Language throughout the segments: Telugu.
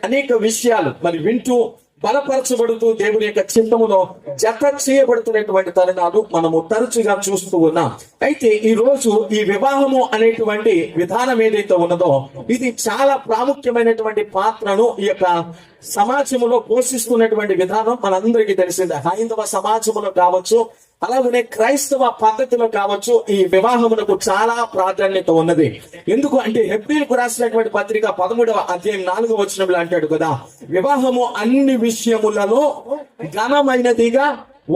అనేక విషయాలు మరి వింటూ బలపరచబడుతూ దేవుని యొక్క చిత్తములో జత చేయబడుతున్నటువంటి తరుణాలు మనము తరచుగా చూస్తూ ఉన్నాం. అయితే ఈ రోజు ఈ వివాహము అనేటువంటి విధానం ఏదైతే ఉన్నదో ఇది చాలా ప్రాముఖ్యమైనటువంటి పాత్రను ఈ యొక్క సమాజంలో పోషిస్తున్నటువంటి విధానం మనందరికీ తెలిసిందే. హైందవ సమాజంలో కావచ్చు, అలాగనే క్రైస్తవ పద్ధతిలో కావచ్చు, ఈ వివాహములకు చాలా ప్రాధాన్యత ఉన్నది. ఎందుకు అంటే హెబ్రీయులకు రాసినటువంటి పత్రిక 13వ అధ్యాయం 4వ వచనంలో అంటాడు కదా, వివాహము అన్ని విషయములలో ఘనమైనదిగా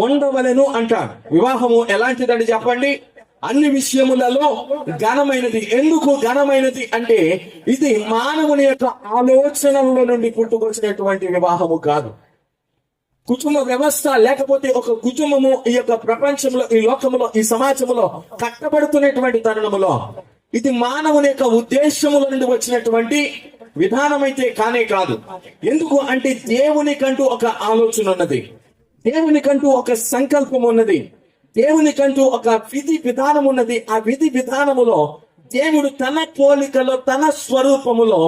ఉండవలెను అంటాడు. వివాహము ఎలాంటిదని చెప్పండి? అన్ని విషయములలో ఘనమైనది. ఎందుకు ఘనమైనది అంటే ఇది మానవుని యొక్క ఆలోచనల నుండి పుట్టుకొచ్చినటువంటి వివాహము కాదు. కుటుంబ వ్యవస్థ లేకపోతే ఒక కుటుంబము ఈ యొక్క ప్రపంచంలో, ఈ లోకములో, ఈ సమాజంలో కట్టబడుతున్నటువంటి తరుణములో ఇది మానవుని యొక్క ఉద్దేశముల నుండి వచ్చినటువంటి విధానం అయితే కానే కాదు. ఎందుకు అంటే దేవునికంటూ ఒక ఆలోచన ఉన్నది, దేవునికంటూ ఒక సంకల్పం ఉన్నది, దేవునికంటూ ఒక విధి విధానం ఉన్నది. ఆ విధి విధానములో దేవుడు తన పోలికలో తన స్వరూపములో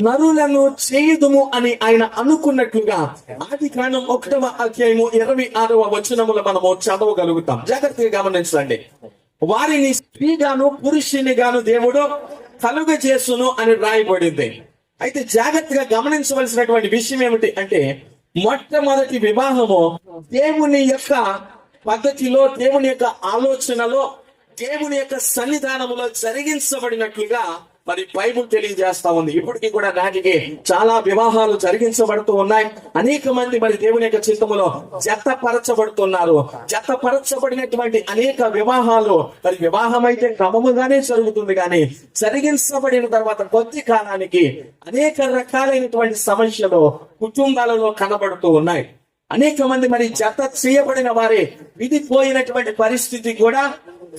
నరులను చేయుదుము అని ఆయన అనుకున్నట్లుగా ఆదికాండం 1వ అధ్యాయము 26వ వచనములో మనము చదవగలుగుతాం. జాగ్రత్తగా గమనించండి. వారిని స్త్రీగాను పురుషునిగాను దేవుడు కలుగజేసును అని రాయబడింది. అయితే జాగ్రత్తగా గమనించవలసినటువంటి విషయం ఏమిటి అంటే మొట్టమొదటి వివాహము దేవుని యొక్క పద్ధతిలో, దేవుని యొక్క ఆలోచనలో, దేవుని యొక్క సన్నిధానములో జరిగించబడినట్లుగా మరి బైబుల్ తెలియజేస్తా ఉంది. ఇప్పటికీ కూడా నాటికి చాలా వివాహాలు జరిగించబడుతూ ఉన్నాయి. అనేక మంది మరి దేవుని యొక్క చిత్తములో జతపరచబడుతున్నారు. జతపరచబడినటువంటి అనేక వివాహాలు మరి వివాహం అయితే క్రమముగానే జరుగుతుంది, కానీ జరిగించబడిన తర్వాత కొద్ది కాలానికి అనేక రకాలైనటువంటి సమస్యలు కుటుంబాలలో కనబడుతూ ఉన్నాయి. అనేక మంది మరి జత చేయబడిన వారే విడిపోయినటువంటి పరిస్థితి కూడా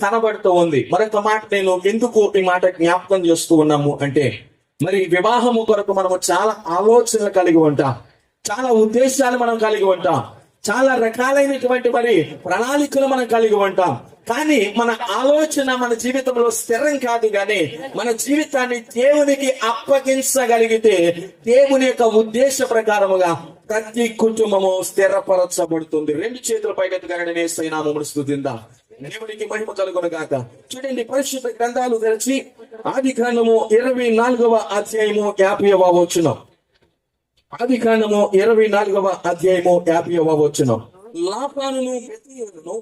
కనబడుతూ ఉంది. మరొక మాట నేను ఎందుకు ఈ మాట జ్ఞాపకం చేస్తూ ఉన్నాము అంటే మరి వివాహము కొరకు మనము చాలా ఆలోచనలు కలిగి ఉంటాం, చాలా ఉద్దేశాలు మనం కలిగి ఉంటాం, చాలా రకాలైనటువంటి మరి ప్రణాళికలు మనం కలిగి ఉంటాం. కానీ మన ఆలోచన మన జీవితంలో స్థిరం కాదు. కానీ మన జీవితాన్ని దేవునికి అప్పగించగలిగితే దేవుని యొక్క ఉద్దేశ ప్రకారముగా ప్రతి కుటుంబము స్థిరపరచబడుతుంది. 2 చేతుల పైకెత్తుగానే నామమును స్తుతిద్దాం. దేవునికి మహిమ కలుగును గాక. చూడండి, పరిశుద్ధ గ్రంథాలు తెరిచి ఆదికాండము 24వ అధ్యాయము 50వ వచనం. ఆదికాండము 24వ అధ్యాయము 50వ వచనం. లాబానును బెతూయేలును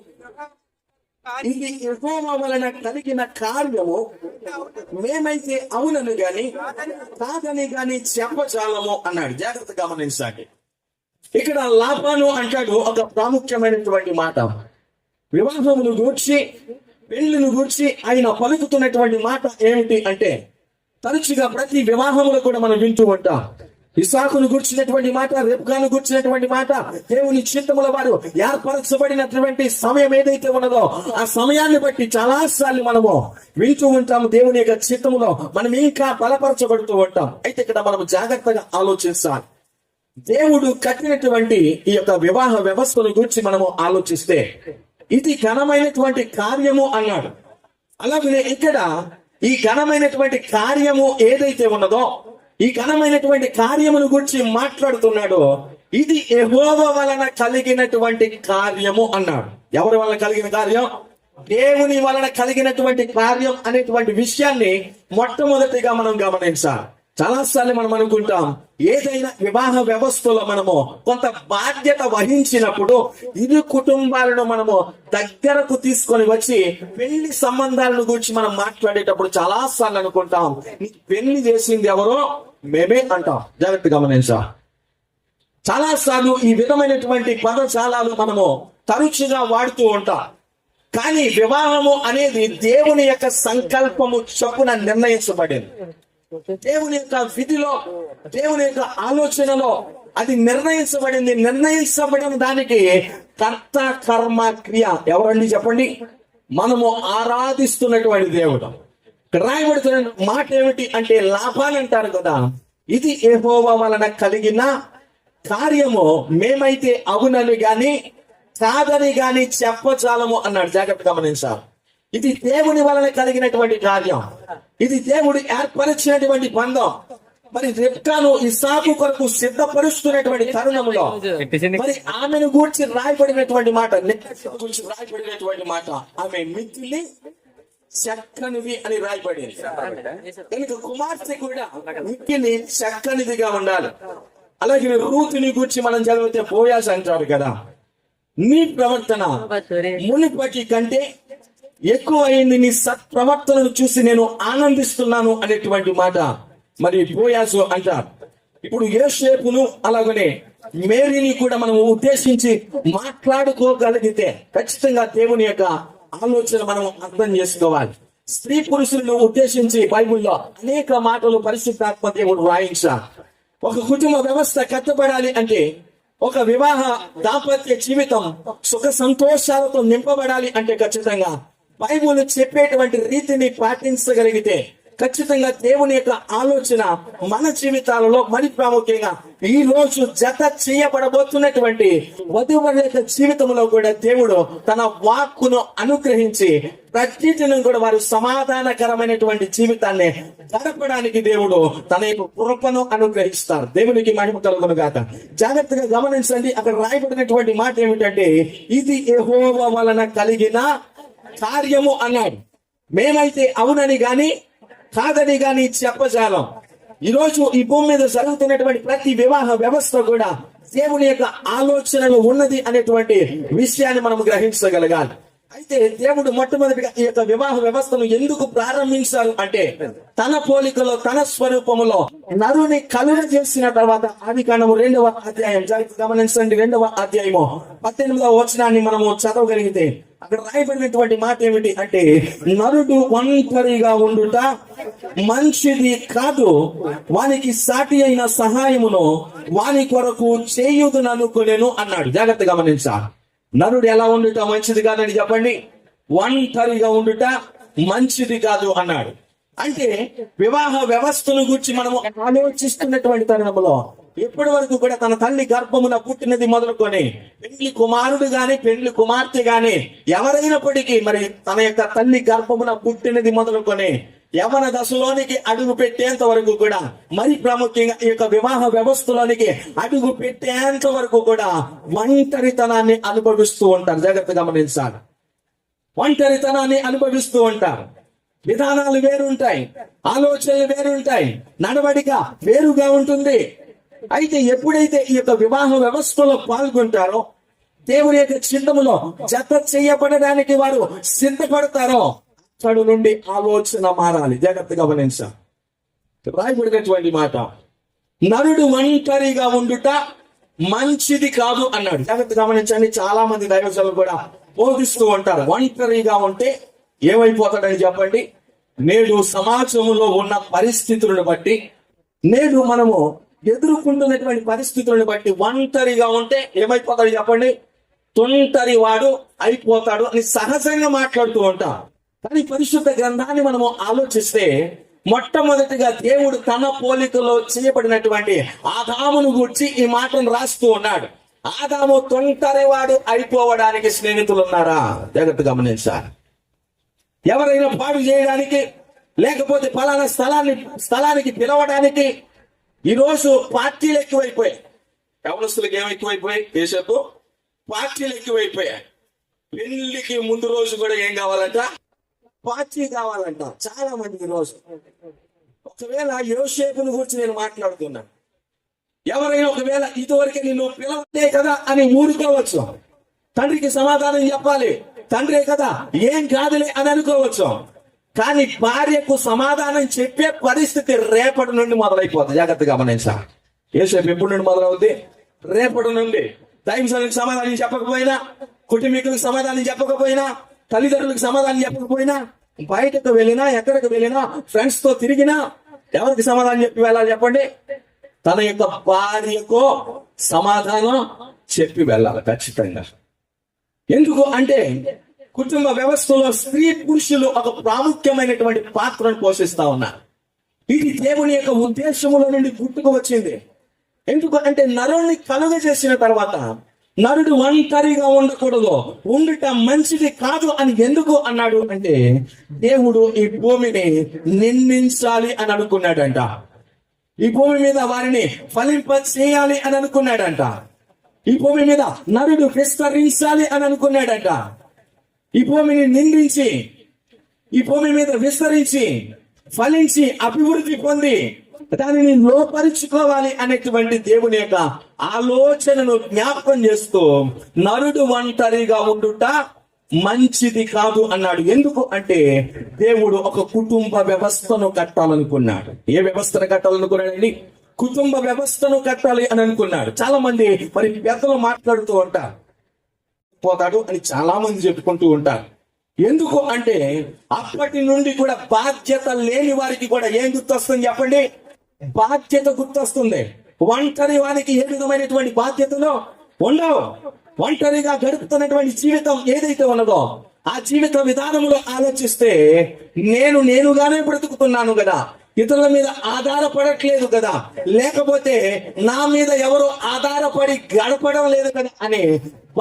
ఇది యెహోవా వలన కలిగిన కార్యము మేమైతే అవునను గాని కాదని గాని చెప్పజాలము అన్నాడు. జాగ్రత్త గమనించండి. ఇక్కడ లాబాను అంటాడు ఒక ప్రాముఖ్యమైనటువంటి మాట. వివాహమును గూర్చి, పెళ్లిని గూర్చి ఆయన పలుకుతున్నటువంటి మాట ఏమిటి అంటే తరచుగా ప్రతి వివాహములో కూడా మనం వింటూ ఉంటాం. ఇస్సాకును గుర్చినటువంటి మాట, రెబ్కాను గుర్చినటువంటి మాట, దేవుని చిత్తముల వారు ఏర్పరచబడినటువంటి సమయం ఏదైతే ఉన్నదో ఆ సమయాన్ని బట్టి చాలా సార్లు మనము వింటూ ఉంటాము. దేవుని యొక్క చిత్తములో మనం ఇంకా బలపరచబడుతూ ఉంటాం. అయితే ఇక్కడ మనం జాగ్రత్తగా ఆలోచించాలి. దేవుడు కట్టినటువంటి ఈ యొక్క వివాహ వ్యవస్థను గురించి మనము ఆలోచిస్తే ఇది ఘనమైనటువంటి కార్యము అన్నాడు. అలాగే ఇక్కడ ఈ ఘనమైనటువంటి కార్యము ఏదైతే ఉన్నదో ఈ ఘనమైనటువంటి కార్యమును గురించి మాట్లాడుతున్నాడో ఇది యెహోవా వలన కలిగినటువంటి కార్యము అన్నాడు. ఎవరి వలన కలిగిన కార్యం? దేవుని వలన కలిగినటువంటి కార్యం అనేటువంటి విషయాన్ని మొట్టమొదటిగా మనం గమనించాలి. చాలాసార్లు మనం అనుకుంటాం ఏదైనా వివాహ వ్యవస్థలో మనము కొంత బాధ్యత వహించినప్పుడు ఇరు కుటుంబాలను మనము దగ్గరకు తీసుకొని వచ్చి పెళ్లి సంబంధాలను గురించి మనం మాట్లాడేటప్పుడు చాలా సార్లు అనుకుంటాం పెళ్లి చేసింది ఎవరో మేమే అంటాం. జాగ్రత్త గమనించా. చాలా సార్లు ఈ విధమైనటువంటి పదజాలాలు మనము తరచుగా వాడుతూ ఉంటాం. కానీ వివాహము అనేది దేవుని యొక్క సంకల్పము చొప్పున నిర్ణయించబడింది. దేవుని యొక్క విధిలో, దేవుని యొక్క ఆలోచనలో అది నిర్ణయించబడింది. నిర్ణయించబడిన దానికి కర్త కర్మ క్రియ ఎవరండి చెప్పండి? మనము ఆరాధిస్తున్నటువంటి దేవుడు. రాయబడుతున్న మాట ఏమిటి అంటే లాభాలు అంటారు కదా, ఇది యెహోవా వలన కలిగిన కార్యము మేమైతే అవునని గాని కాదని గాని చెప్పజాలము అన్నాడు. జాగ్రత్త గమనించాలి. ఇది దేవుని వలన కలిగినటువంటి కార్యం, ఇది దేవుడు ఏర్పరిచినటువంటి బంధం. మరి రెబ్కాను ఇస్సాకు కొరకు సిద్ధపరుస్తున్నటువంటి తరుణంలో మరి ఆమెను గూర్చి రాయబడినటువంటి మాట, గురించి రాయబడినటువంటి మాట, ఆమె మిక్కిలి చక్కనిది అని రాయబడింది. కనుక కుమార్తె కూడా మిక్కిలి చక్కనిదిగా ఉండాలి. అలాగే రూతుని గురించి మనం చదివితే బోయాజు అంటారు కదా, నీ ప్రవర్తన మునిపటి కంటే ఎక్కువ అయింది, నీ సత్ప్రవర్తనను చూసి నేను ఆనందిస్తున్నాను అనేటువంటి మాట మరి బోయాజు అంటారు. ఇప్పుడు యోసేపును అలాగనే మేరీని కూడా మనం ఉద్దేశించి మాట్లాడుకోగలిగితే ఖచ్చితంగా దేవుని యొక్క ఆలోచన మనం అర్థం చేసుకోవాలి. స్త్రీ పురుషులను ఉద్దేశించి బైబిల్లో అనేక మాటలు పరిశుద్ధాత్మ దేవుడు రాయించారు. ఒక కుటుంబ వ్యవస్థ కట్టబడాలి అంటే, ఒక వివాహ దాంపత్య జీవితం సుఖ సంతోషాలతో నింపబడాలి అంటే ఖచ్చితంగా బైబిల్ చెప్పేటువంటి రీతిని పాటించగలిగితే ఖచ్చితంగా దేవుని యొక్క ఆలోచన మన జీవితాలలో మరి ప్రాముఖ్యంగా ఈ రోజు జత చేయబడబోతున్నటువంటి వధువుల యొక్క జీవితంలో కూడా దేవుడు తన వాక్కును అనుగ్రహించి ప్రతిదినం కూడా వారు సమాధానకరమైనటువంటి జీవితాన్ని గడపడానికి దేవుడు తన యొక్క కృపను అనుగ్రహిస్తారు. దేవునికి మహిమ కలుగును గాక. జాగ్రత్తగా గమనించండి, అక్కడ రాయబడినటువంటి మాట ఏమిటంటే, ఇది యెహోవా వలన కలిగిన కార్యము అన్నాడు. మేమైతే అవునని గాని కాదని గాని చెప్పజాలం. ఈరోజు ఈ భూమి మీద జరుగుతున్నటువంటి ప్రతి వివాహ వ్యవస్థ కూడా దేవుని యొక్క ఆలోచనలు ఉన్నది అనేటువంటి విషయాన్ని మనం గ్రహించగలగాలి. అయితే దేవుడు మొట్టమొదటిగా ఈ యొక్క వివాహ వ్యవస్థను ఎందుకు ప్రారంభించారు అంటే, తన పోలికలో తన స్వరూపములో నరుని కలుగ చేసిన తర్వాత ఆదికాండము 2వ అధ్యాయం గమనించండి, 2వ అధ్యాయము 18వ వచనాన్ని మనము చదవగలిగితే అక్కడ రాయబడినటువంటి మాట ఏమిటి అంటే, నరుడు ఒంటరిగా ఉండుట మంచిది కాదు, వానికి సాటి అయిన సహాయమును వాని కొరకు చేయుదుననుకొనెను అన్నాడు. జాగ్రత్త గమనించాలి. నరుడు ఎలా ఉండుట మంచిది కాదని చెప్పండి, ఒంటరిగా ఉండుట మంచిది కాదు అన్నాడు. అంటే వివాహ వ్యవస్థను గురించి మనము ఆలోచిస్తున్నటువంటి తరుణంలో ఇప్పటి వరకు కూడా తన తల్లి గర్భమున పుట్టినది మొదలుకొని పెళ్లి కుమారుడు గాని పెళ్లి కుమార్తె గాని ఎవరైనప్పటికీ మరి తన యొక్క తల్లి గర్భమున పుట్టినది మొదలుకొని యవన దశలోనికి అడుగు పెట్టేంత వరకు కూడా, మరి ప్రాముఖ్యంగా ఈ యొక్క వివాహ వ్యవస్థలోనికి అడుగు పెట్టేంత వరకు కూడా ఒంటరితనాన్ని అనుభవిస్తూ ఉంటారు. జాగ్రత్త గమనించాలి. ఒంటరితనాన్ని అనుభవిస్తూ ఉంటారు. విధానాలు వేరుంటాయి, ఆలోచనలు వేరుంటాయి, నడవడిక వేరుగా ఉంటుంది. అయితే ఎప్పుడైతే ఈ యొక్క వివాహ వ్యవస్థలో పాల్గొంటారో, దేవుని యొక్క చిత్తములో జత చేయబడడానికి వారు సిద్ధపడతారో అక్కడి నుండి ఆలోచన మారాలి. జాగ్రత్త గమనించాలి. రాయబడినటువంటి మాట, నరుడు ఒంటరిగా ఉండుట మంచిది కాదు అన్నాడు. జాగ్రత్త గమనించండి. చాలా మంది దైవజనులు కూడా బోధిస్తూ ఉంటారు, ఒంటరిగా ఉంటే ఏమైపోతాడని చెప్పండి. నేడు సమాజంలో ఉన్న పరిస్థితులను బట్టి, నేడు మనము ఎదుర్కొంటున్నటువంటి పరిస్థితులను బట్టి ఒంటరిగా ఉంటే ఏమైపోతాడు చెప్పండి, తొంటరి వాడు అయిపోతాడు అని సహజంగా మాట్లాడుతూ ఉంటాం. కానీ పరిశుద్ధ గ్రంథాన్ని మనము ఆలోచిస్తే, మొట్టమొదటిగా దేవుడు తన పోలికలో చేయబడినటువంటి ఆదామును గురించి ఈ మాటను రాస్తూ ఉన్నాడు. ఆదాము తొంటరివాడు అయిపోవడానికి స్నేహితులు ఉన్నారా? జాగ్రత్త గమనించాలి. ఎవరైనా పాడు చేయడానికి, లేకపోతే ఫలానా స్థలానికి పిలవడానికి ఈరోజు పార్టీలు ఎక్కువైపోయాయి. యవనస్తులకు ఏమెక్కువైపోయాయి? యేసేపు పార్టీలు ఎక్కువైపోయాయి. పెళ్లికి ముందు రోజు కూడా ఏం కావాలంట? పార్టీ కావాలంట చాలా మంది. ఈరోజు ఒకవేళ యోసేపుని గురించి నేను మాట్లాడుతున్నాను, ఎవరైనా ఒకవేళ ఇదివరకే నిన్ను పిలవలే కదా అని ఊరుకోవచ్చు, తండ్రికి సమాధానం చెప్పాలి, తండ్రే కదా ఏం కాదులే అని అనుకోవచ్చు. కానీ భార్యకు సమాధానం చెప్పే పరిస్థితి రేపటి నుండి మొదలైపోతుంది. జాగ్రత్తగా గమనించాలి. యేసేపు ఎప్పటి నుండి మొదలవుద్ది? రేపటి నుండి. దైవజనులకు సమాధానం చెప్పకపోయినా, కుటుంబీకులకు సమాధానం చెప్పకపోయినా, తల్లిదండ్రులకు సమాధానం చెప్పకపోయినా, బయటకు వెళ్ళినా, ఎక్కడికి వెళ్ళినా, ఫ్రెండ్స్ తో తిరిగినా ఎవరికి సమాధానం చెప్పి వెళ్ళాలి చెప్పండి? తన యొక్క భార్యకు సమాధానం చెప్పి వెళ్ళాలి ఖచ్చితంగా. ఎందుకు అంటే, కుటుంబ వ్యవస్థలో స్త్రీ పురుషులు ఒక ప్రాముఖ్యమైనటువంటి పాత్రను పోషిస్తా ఉన్నారు. ఇది దేవుని యొక్క ఉద్దేశముల నుండి పుట్టుకు వచ్చింది. ఎందుకు అంటే, నరుణ్ణి కలుగజేసిన తర్వాత నరుడు ఒంటరిగా ఉండకూడదు, ఉండుట మంచిది కాదు అని ఎందుకు అన్నాడు అంటే, దేవుడు ఈ భూమిని నిర్మించాలి అని అనుకున్నాడంట. ఈ భూమి మీద వారిని ఫలింప చేయాలి అని అనుకున్నాడంట. ఈ భూమి మీద నరుడు విస్తరించాలి అని అనుకున్నాడంట. ఈ భూమిని నిందించి, ఈ భూమి మీద విస్తరించి, ఫలించి, అభివృద్ధి పొంది దానిని లోపరుచుకోవాలి అనేటువంటి దేవుని యొక్క ఆలోచనను జ్ఞాపకం చేస్తూ నరుడు ఒంటరిగా ఉండుట మంచిది కాదు అన్నాడు. ఎందుకు అంటే దేవుడు ఒక కుటుంబ వ్యవస్థను కట్టాలనుకున్నాడు. ఏ వ్యవస్థను కట్టాలనుకున్నాడండి? కుటుంబ వ్యవస్థను కట్టాలి అని అనుకున్నాడు. చాలా మంది మరి పెద్దలు మాట్లాడుతూ ఉంటారు, పోతాడు అని చాలా మంది చెప్పుకుంటూ ఉంటారు. ఎందుకు అంటే అప్పటి నుండి కూడా బాధ్యత లేని వారికి కూడా ఏం గుర్తొస్తుంది చెప్పండి? బాధ్యత గుర్తొస్తుంది. ఒంటరి వారికి ఏ విధమైనటువంటి బాధ్యతలు ఉండవు. ఒంటరిగా గడుపుతున్నటువంటి జీవితం ఏదైతే ఉన్నదో ఆ జీవిత విధానంలో ఆలోచిస్తే నేనుగానే బ్రతుకుతున్నాను కదా, ఇతరుల మీద ఆధారపడట్లేదు కదా, లేకపోతే నా మీద ఎవరు ఆధారపడి గడపడం లేదు కదా అని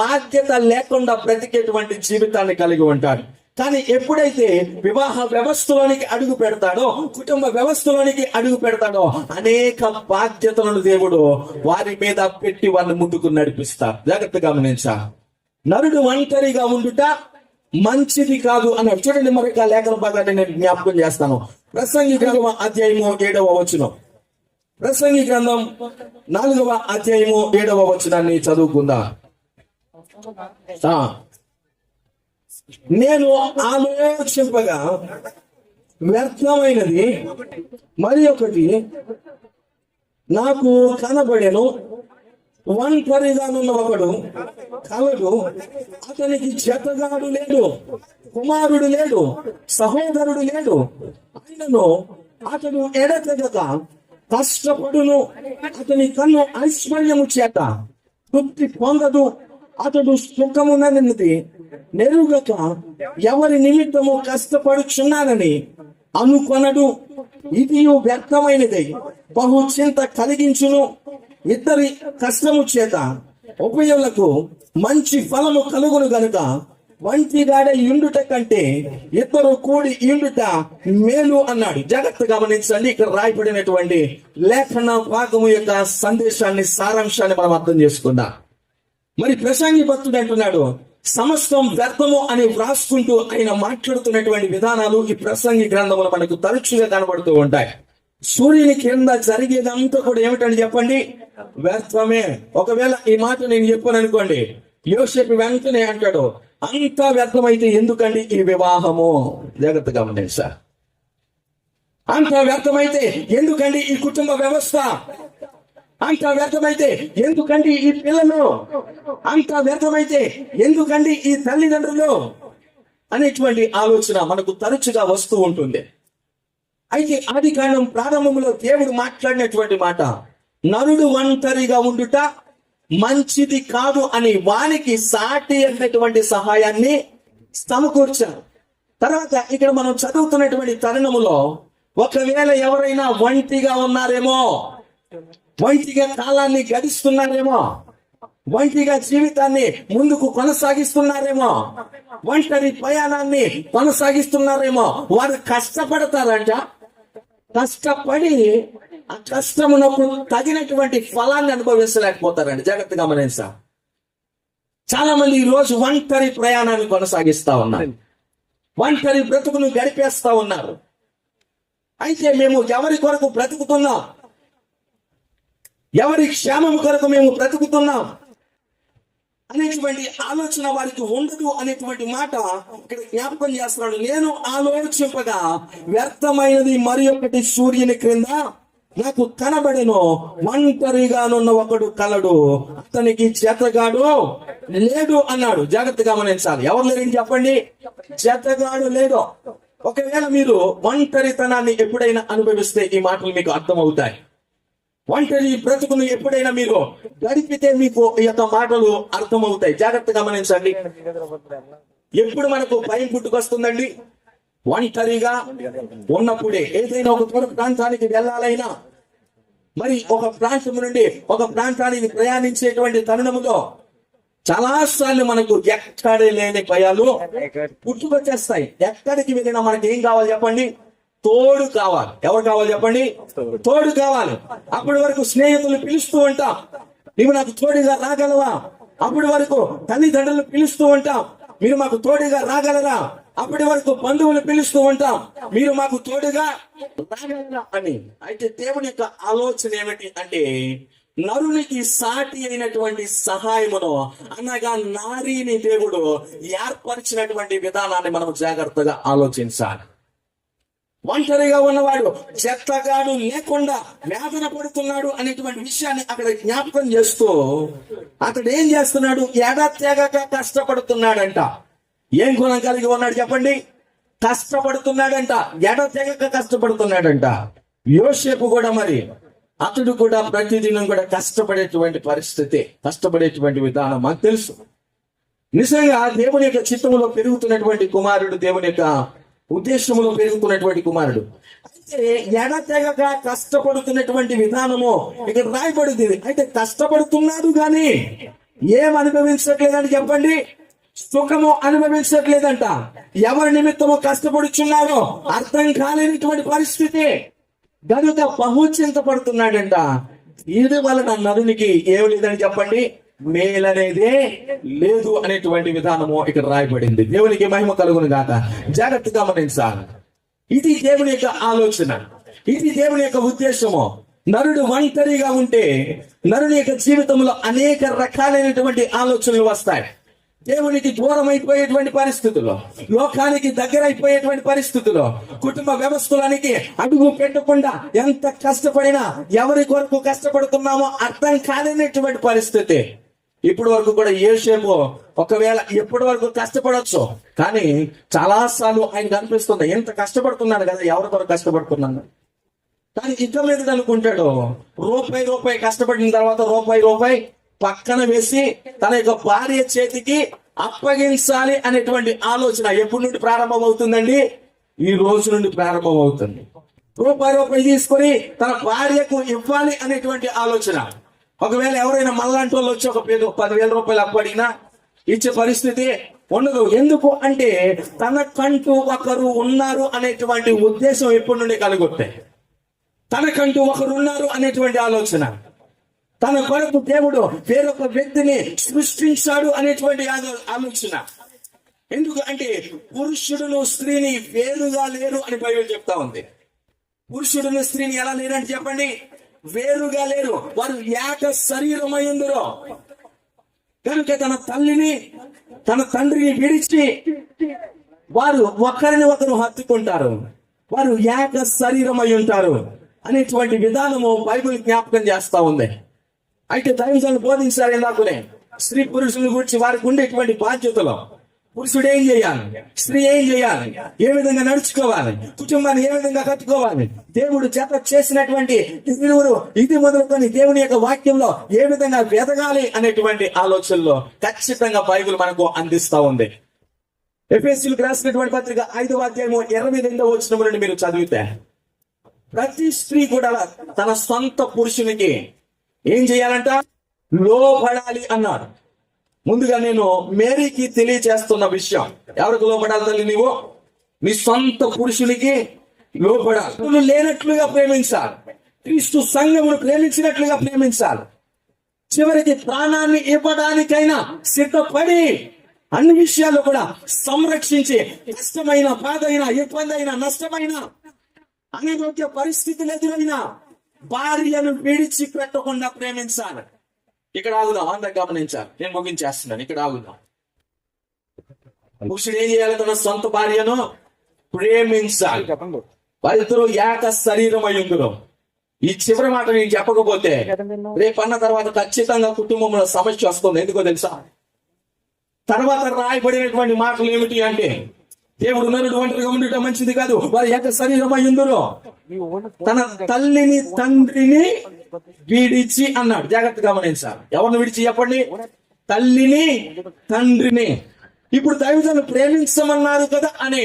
బాధ్యత లేకుండా బ్రతికేటువంటి జీవితాన్ని కలిగి ఉంటాడు. కానీ ఎప్పుడైతే వివాహ వ్యవస్థలోనికి అడుగు పెడతాడో, కుటుంబ వ్యవస్థలోనికి అడుగు పెడతాడో అనేక బాధ్యతలను దేవుడు వారి మీద పెట్టి వారిని ముందుకు నడిపిస్తారు. జాగ్రత్తగా గమనించా. నరుడు ఒంటరిగా ఉండుట మంచిది కాదు అన్నాడు. చూడండి, మరొక లేఖన భాగాన్ని నేను జ్ఞాపకం చేస్తాను. ప్రసంగి గ్రంథం అధ్యాయము 7వ వచనం. ప్రసంగి గ్రంథం 4వ అధ్యాయము 7వ వచనాన్ని చదువుకుందా. నేను ఆలోచింపగా వ్యర్థమైనది మరి ఒకటి నాకు కనబడెను. ఒంటరిగానున్న ఒకడు కలడు, అతనికి జతగాడు లేడు, కుమారుడు లేడు, సహోదరుడు లేడు. ఆయనను అతడు ఎడతెగక కష్టపడును. అతని కన్ను ఐశ్వర్యము చేత తృప్తి పొందదు. అతడు సుఖమునది నెరుగక ఎవరి నిమిత్తము కష్టపడుచున్నానని అనుకొనడు. ఇది వ్యర్థమైనది, బహు చింత కలిగించును. ఇద్దరి కష్టము చేత ఉభయులకు మంచి ఫలము కలుగును గనుక వంటిగాడ ఇండుట కంటే ఇద్దరు కూడి ఇండుట మేలు అన్నాడు. జాగ్రత్తగా గమనించండి. ఇక్కడ రాయబడినటువంటి లేఖన భాగము యొక్క సందేశాన్ని, సారాంశాన్ని మనం అర్థం చేసుకుందాం. మరి ప్రసంగి భక్తుడు అంటున్నాడు, సమస్తం వ్యర్థము అని వ్రాసుకుంటూ ఆయన మాట్లాడుతున్నటువంటి విధానాలు ఈ ప్రసంగి గ్రంథములు మనకు తరచుగా కనబడుతూ ఉంటాయి. సూర్యుని కింద జరిగేదంతా కూడా ఏమిటని చెప్పండి? వ్యర్థమే. ఒకవేళ ఈ మాట నేను చెప్పాను అనుకోండి, యోసేపు వెంటనే అంటాడు, అంతా వ్యర్థమైతే ఎందుకండి ఈ వివాహము? జాగ్రత్తగా ఉండండి సార్. అంతా వ్యర్థమైతే ఎందుకండి ఈ కుటుంబ వ్యవస్థ? అంతా వ్యర్థమైతే ఎందుకండి ఈ పిల్లలు? అంతా వ్యర్థమైతే ఎందుకండి ఈ తల్లిదండ్రులు? అనేటువంటి ఆలోచన మనకు తరచుగా వస్తూ ఉంటుంది. అయితే ఆది కాండం ప్రారంభంలో దేవుడు మాట్లాడినటువంటి మాట, నరుడు ఒంటరిగా ఉండుట మంచిది కాదు అని వానికి సాటి అయినటువంటి సహాయాన్ని సమకూర్చారు. తర్వాత ఇక్కడ మనం చదువుతున్నటువంటి తరుణములో ఒకవేళ ఎవరైనా ఒంటిగా ఉన్నారేమో, ఒంటిగా కాలాన్ని గడిస్తున్నారేమో, ఒంటిగా జీవితాన్ని ముందుకు కొనసాగిస్తున్నారేమో, ఒంటరి ప్రయాణాన్ని కొనసాగిస్తున్నారేమో, వారు కష్టపడతారంట. కష్టపడి ఆ కష్టమునప్పుడు తగినటువంటి ఫలాన్ని అనుభవించలేకపోతారండి. జాగ్రత్తగా గమనించా. చాలా మంది ఈ రోజు ఒంటరి ప్రయాణాన్ని కొనసాగిస్తా ఉన్నారు, ఒంటరి బ్రతుకును గడిపేస్తా ఉన్నారు. అయితే మేము ఎవరి కొరకు బ్రతుకుతున్నాం? ఎవరి క్షేమం కొరకు మేము బ్రతుకుతున్నాం అనేటువంటి ఆలోచన వారికి ఉండదు అనేటువంటి మాట ఇక్కడ జ్ఞాపకం చేస్తున్నాడు. నేను ఆలోచింపగా వ్యర్థమైనది మరి ఒకటి సూర్యుని క్రింద నాకు కనబడెను. ఒంటరిగానున్న ఒకడు కలడు, అతనికి జతగాడు లేడు అన్నాడు. జాగ్రత్తగా గమనించాలి. ఎవరు లేరని చెప్పండి? జతగాడు లేడు. ఒకవేళ మీరు ఒంటరితనాన్ని ఎప్పుడైనా అనుభవిస్తే ఈ మాటలు మీకు అర్థమవుతాయి. ఒంటరి బ్రతుకును ఎప్పుడైనా మీరు గడిపితే మీకు ఈ యొక్క మాటలు అర్థమవుతాయి. జాగ్రత్తగా గమనించండి. ఎప్పుడు మనకు భయం పుట్టుకొస్తుందండి? ఒంటరిగా ఉన్నప్పుడే. ఏదైనా ఒక దూర ప్రాంతానికి వెళ్ళాలైనా, మరి ఒక ప్రాంతం నుండి ఒక ప్రాంతానికి ప్రయాణించేటువంటి తరుణములో చాలా సార్లు మనకు ఎక్కడే లేని భయాలు పుట్టుకొచ్చేస్తాయి. ఎక్కడికి వెళ్ళినా మనకి ఏం కావాలి చెప్పండి? తోడు కావాలి. ఎవరు కావాలి చెప్పండి? తోడు కావాలి. అప్పటి వరకు స్నేహితులు పిలుస్తూ ఉంటాం, నీవు నాకు తోడుగా రాగలవా? అప్పటి వరకు తల్లిదండ్రులు పిలుస్తూ ఉంటాం, మీరు మాకు తోడుగా రాగలరా? అప్పటి వరకు బంధువులు పిలుస్తూ ఉంటాం, మీరు మాకు తోడుగా రాగలరా అని. అయితే దేవుని యొక్క ఆలోచన ఏమిటి అంటే, నరునికి సాటి అయినటువంటి సహాయమును అనగా నారీని దేవుడు ఏర్పరిచినటువంటి విధానాన్ని మనం జాగ్రత్తగా ఆలోచించాలి. ఒంటరిగా ఉన్నవాడు, చెత్తగాడు లేకుండా వేదన పడుతున్నాడు అనేటువంటి విషయాన్ని అక్కడ జ్ఞాపకం చేస్తూ అతడు ఏం చేస్తున్నాడు? ఎడతెగక కష్టపడుతున్నాడంట. ఏం గుణం కలిగి ఉన్నాడు చెప్పండి? కష్టపడుతున్నాడంట, ఎడతెగక కష్టపడుతున్నాడంట. యోసేపు కూడా మరి అతడు కూడా ప్రతిదినం కూడా కష్టపడేటువంటి పరిస్థితి, కష్టపడేటువంటి విధానం మనకు తెలుసు. నిజంగా దేవుని యొక్క చిత్తములో పెరుగుతున్నటువంటి కుమారుడు, దేవుని యొక్క ఉద్దేశంలో పెరుగుతున్నటువంటి కుమారుడు. అయితే ఎడతెగక కష్టపడుతున్నటువంటి విధానము ఇక్కడ రాయబడింది. అయితే కష్టపడుతున్నాడు కానీ ఏం అనుభవించట్లేదని చెప్పండి? సుఖము అనుభవించట్లేదంట. ఎవరి నిమిత్తము కష్టపడుచున్నారో అర్థం కాలేనటువంటి పరిస్థితి గనుక బహుచింతపడుతున్నాడంట. ఇది వలన నరునికి ఏమి లేదని చెప్పండి? మేలనేదే లేదు అనేటువంటి విధానము ఇక్కడ రాయబడింది. దేవునికి మహిమ కలుగును గాక. జాగ్రత్తగా గమనించాలి. ఇది దేవుని యొక్క ఆలోచన, ఇది దేవుని యొక్క ఉద్దేశము. నరుడు ఒంటరిగా ఉంటే నరుని యొక్క జీవితంలో అనేక రకాలైనటువంటి ఆలోచనలు వస్తాయి. దేవునికి దూరం అయిపోయేటువంటి పరిస్థితుల్లో, లోకానికి దగ్గర అయిపోయేటువంటి పరిస్థితుల్లో, కుటుంబ వ్యవస్థలనికి అడుగు పెట్టకుండా ఎంత కష్టపడినా ఎవరి కొరకు కష్టపడుతున్నామో అర్థం కాలేనటువంటి పరిస్థితి. ఇప్పటి వరకు కూడా యోసేపు ఒకవేళ ఎప్పటి వరకు కష్టపడవచ్చు, కానీ చాలా సార్లు ఆయనకు అనిపిస్తుంది ఎంత కష్టపడుతున్నాను కదా, ఎవరి కొరకు కష్టపడుతున్నాను. కానీ ఇక మీద అనుకుంటాడు, రూపాయి కష్టపడిన తర్వాత రూపాయి పక్కన వేసి తన యొక్క భార్య చేతికి అప్పగించాలి అనేటువంటి ఆలోచన ఎప్పటి నుండి ప్రారంభం అవుతుందండి? ఈ రోజు నుండి ప్రారంభం అవుతుంది. రూపాయి తీసుకొని తన భార్యకు ఇవ్వాలి అనేటువంటి ఆలోచన. ఒకవేళ ఎవరైనా మళ్ళాంటి వాళ్ళు వచ్చి ఒక 10,000 రూపాయలు అప్పడిగినా ఇచ్చే పరిస్థితి ఉండదు. ఎందుకు అంటే తనకంటూ ఒకరు ఉన్నారు అనేటువంటి ఉద్దేశం ఎప్పటి నుండి కలుగుతాయి. తనకంటూ ఒకరు ఉన్నారు అనేటువంటి ఆలోచన, తన కొరకు దేవుడు వేరొక వ్యక్తిని సృష్టించాడు అనేటువంటి ఆలోచన. ఎందుకు అంటే పురుషుడును స్త్రీని వేరుగా లేరు అని బైబిల్ చెప్తా ఉంది. పురుషుడును స్త్రీని ఎలా లేరంటే చెప్పండి? వేరుగా లేరు, వారు ఏక శరీరమైందురు. కనుక తన తల్లిని తన తండ్రిని విడిచి వారు ఒకరిని ఒకరు హత్తుకుంటారు, వారు ఏక శరీరమై ఉంటారు అనేటువంటి విధానము బైబిల్ జ్ఞాపకం చేస్తా ఉంది. అయితే దైవజనులు బోధించారు ఇందాకనే స్త్రీ పురుషుల గురించి, వారికి ఉండేటువంటి బాధ్యతలు. పురుషుడు ఏం చేయాలి, స్త్రీ ఏం చేయాలి, ఏ విధంగా నడుచుకోవాలి, కుటుంబాన్ని ఏ విధంగా కట్టుకోవాలి, దేవుడు జత చేసినటువంటి ఇరువురు ఇది మొదలుకొని దేవుని యొక్క వాక్యంలో ఏ విధంగా ఎదగాలి అనేటువంటి ఆలోచనలో ఖచ్చితంగా బైబిల్ మనకు అందిస్తా ఉంది. ఎఫెసీయులకు రాసినటువంటి పత్రిక 5వ అధ్యాయము 22వ వచనం నుండి మీరు చదివితే, ప్రతి స్త్రీ కూడా తన సొంత పురుషునికి ఏం చేయాలంట? లోబడాలి అన్నాడు. ముందుగా నేను మేరీకి తెలియచేస్తున్న విషయం, ఎవరికి లోబడాలి తల్లి? నీవు నీ సొంత పురుషునికి లోబడాలి. లేనట్లుగా ప్రేమించాలి, క్రీస్తు సంఘమును ప్రేమించినట్లుగా ప్రేమించాలి. చివరికి ప్రాణాన్ని ఇవ్వడానికైనా సిద్ధపడి అన్ని విషయాలు కూడా సంరక్షించి, కష్టమైన, బాధైన, ఇబ్బంది అయినా, నష్టమైన, అనారోగ్య పరిస్థితులు ఎదురైనా భార్యను విడిచిపెట్టకుండా ప్రేమించాలి. ఇక్కడ ఆగుదాం, అంతా గమనించాలి. నేను ముగించేస్తున్నాను, ఇక్కడ ఆగుదాం. పురుషుడు ఏం చేయాలి? తన సొంత భార్యను ప్రేమించాలి. వారిద్దరూ ఏక శరీరం అయ్యుందురు. ఈ చివరి మాట నేను చెప్పకపోతే రేపన్న తర్వాత ఖచ్చితంగా కుటుంబంలో సమస్య వస్తుంది. ఎందుకో తెలుసా? తర్వాత రాయబడినటువంటి మాటలు ఏమిటి అంటే, దేవుడు నరుడు ఒంటరిగా ఉండటం మంచిది కాదు, వారి ఏక శరీరం అయ్యుందురు, తన తల్లిని తండ్రిని విడిచి అన్నాడు. జాగ్రత్తగా గమనించాలి. ఎవరిని విడిచి చెప్పండి? తల్లిని తండ్రిని. ఇప్పుడు దైవజనులు ప్రేమించమన్నారు కదా అని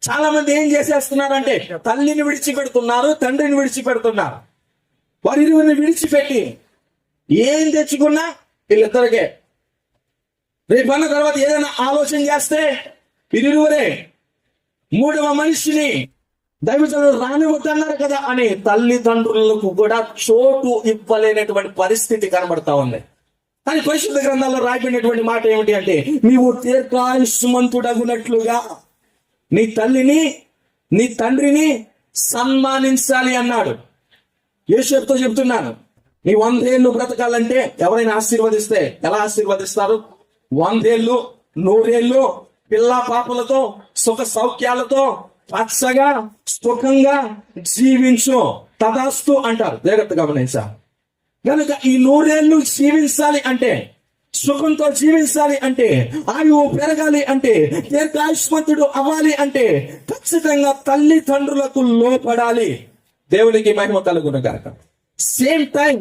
చాలా మంది ఏం చేసేస్తున్నారంటే తల్లిని విడిచిపెడుతున్నారు, తండ్రిని విడిచిపెడుతున్నారు. వారిరువురిని విడిచిపెట్టి ఏం తెచ్చుకున్నా వీళ్ళిద్దరికే. రేపు అన్న తర్వాత ఏదైనా ఆలోచన చేస్తే వీరిరువురే మూడవ మనిషిని దైవజనులు రానివద్దన్నారు కదా అని తల్లిదండ్రులకు కూడా చోటు ఇవ్వలేనటువంటి పరిస్థితి కనబడతా ఉంది. కానీ పరిశుద్ధ గ్రంథాల్లో రాయబడినటువంటి మాట ఏమిటి అంటే, నీవు దీర్ఘాయుష్మంతుడగునట్లుగా నీ తల్లిని నీ తండ్రిని సన్మానించాలి అన్నాడు. యోసేపుతో చెప్తున్నాను, నీ 100 ఏళ్ళు బ్రతకాలంటే ఎవరైనా ఆశీర్వదిస్తే ఎలా ఆశీర్వదిస్తారు? 100 ఏళ్ళు 100 ఏళ్ళు పిల్ల పాపలతో సుఖ సౌఖ్యాలతో పచ్చగా సుఖంగా జీవించు తదాస్తు అంటారు. జాగ్రత్త గమనించా. కనుక ఈ 100 ఏళ్ళు జీవించాలి అంటే, సుఖంతో జీవించాలి అంటే, ఆయువు పెరగాలి అంటే, దీర్ఘాయుష్మంతుడు అవ్వాలి అంటే ఖచ్చితంగా తల్లిదండ్రులకు లోపడాలి. దేవునికి మహిమ కలుగును గాక. సేమ్ టైం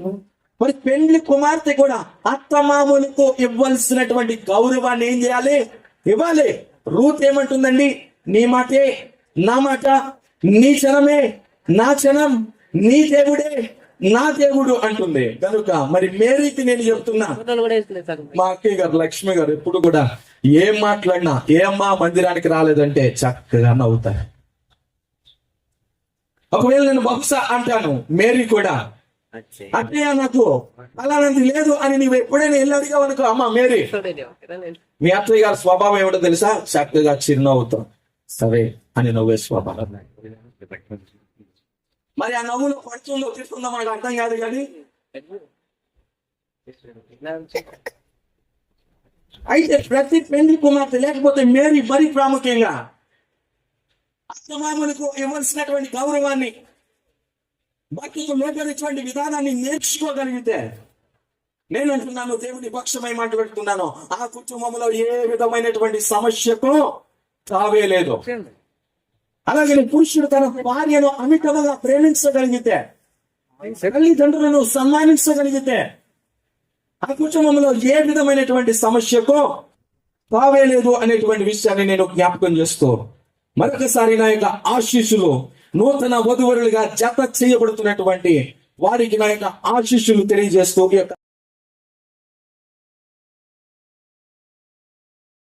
మరి పెళ్లి కుమార్తె కూడా అత్తమామలకు ఇవ్వాల్సినటువంటి గౌరవాన్ని ఏం చేయాలి? ఇవ్వాలి. రూత్ ఏమంటుందండి? నీ మాటే నా మాట, నీ జనమే నా జనం, నీ దేవుడే నా దేవుడు అంటుంది. కనుక మరి మేరీకి నేను చెప్తున్నా, మా అక్కయ్య గారు లక్ష్మి గారు ఎప్పుడు కూడా ఏం మాట్లాడినా, ఏమ్మా మందిరానికి రాలేదంటే చక్కగా నవ్వుతారు. ఒకవేళ నేను బహుశా అంటాను, మేరీ కూడా అక్కయ్య నాకు అలాంటి లేదు అని నీవు ఎప్పుడైనా వెళ్ళి అడిగావు అనుకో, అమ్మా మేరీ మీ అత్తయ్య గారి స్వభావం ఏమిటో తెలుసా? చక్కగా చిరునవ్వుతాం, సరే అని నవ్వే స్వభావం. మరి ఆ నవ్వులో పడుతుందో తిరుగుతుందో మనకు అర్థం కాదు. కానీ అయితే ప్రతి పెళ్లి కుమార్తె లేకపోతే మేరీ మరీ ప్రాముఖ్యంగా అత్తమామలకు ఇవ్వాల్సినటువంటి గౌరవాన్ని, భక్తులకు లోపలిటువంటి విధానాన్ని నేర్చుకోగలిగితే, నేను అంటున్నాను, దేవుని పక్షమై మాట్లాడుతున్నాను, ఆ కుటుంబంలో ఏ విధమైనటువంటి సమస్యకు తావే లేదు. అలాగే పురుషుడు తన భార్యను అమితంగా ప్రేమించగలిగితే, తల్లిదండ్రులను సన్మానించగలిగితే, ఆ కుటుంబంలో ఏ విధమైనటువంటి సమస్యకు తావే లేదు అనేటువంటి విషయాన్ని నేను జ్ఞాపకం చేస్తూ, మరొకసారి నా యొక్క ఆశీస్సులు నూతన వధువరులుగా జత చేయబడుతున్నటువంటి వారికి నా యొక్క ఆశీస్సులు తెలియజేస్తూ